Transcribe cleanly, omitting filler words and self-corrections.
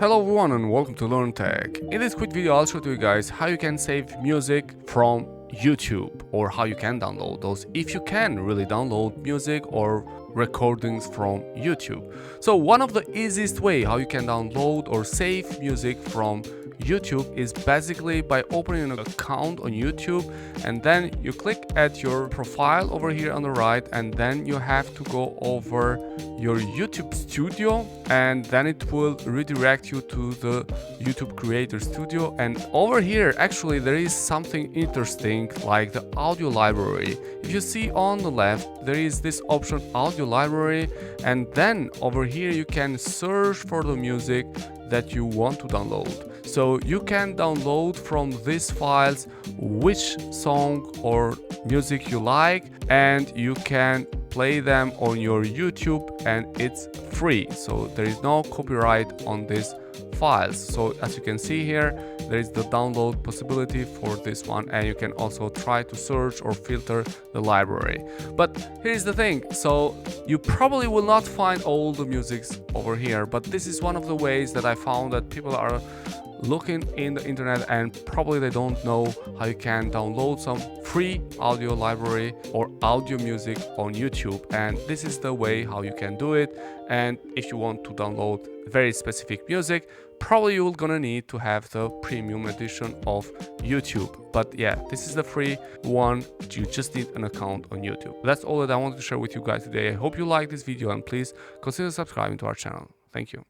Hello everyone and welcome to Learn Tech. In this quick video I'll show you guys how you can save music from YouTube or how you can download those, if you can really download music or recordings from YouTube. So one of the easiest way how you can download or save music from YouTube is basically by opening an account on YouTube, and then you click at your profile over here on the right, and then you have to go over your YouTube Studio, and then it will redirect you to the YouTube Creator Studio. And over here actually there is something interesting like the audio library. If you see on the left there is this option audio library, and then over here you can search for the music that you want to download. So you can download from these files which song or music you like, and you can play them on your YouTube, and it's free. So there is no copyright on these files. So as you can see here, there is the download possibility for this one, and you can also try to search or filter the library. But here's the thing, so you probably will not find all the musics over here, but this is one of the ways that I found that people are looking in the internet and probably they don't know how you can download some free audio library or audio music on YouTube, and this is the way how you can do it. And if you want to download very specific music, probably you're gonna need to have the premium edition of YouTube. But yeah, this is the free one. You just need an account on YouTube. That's all that I wanted to share with you guys today. I hope you like this video, and please consider subscribing to our channel. Thank you.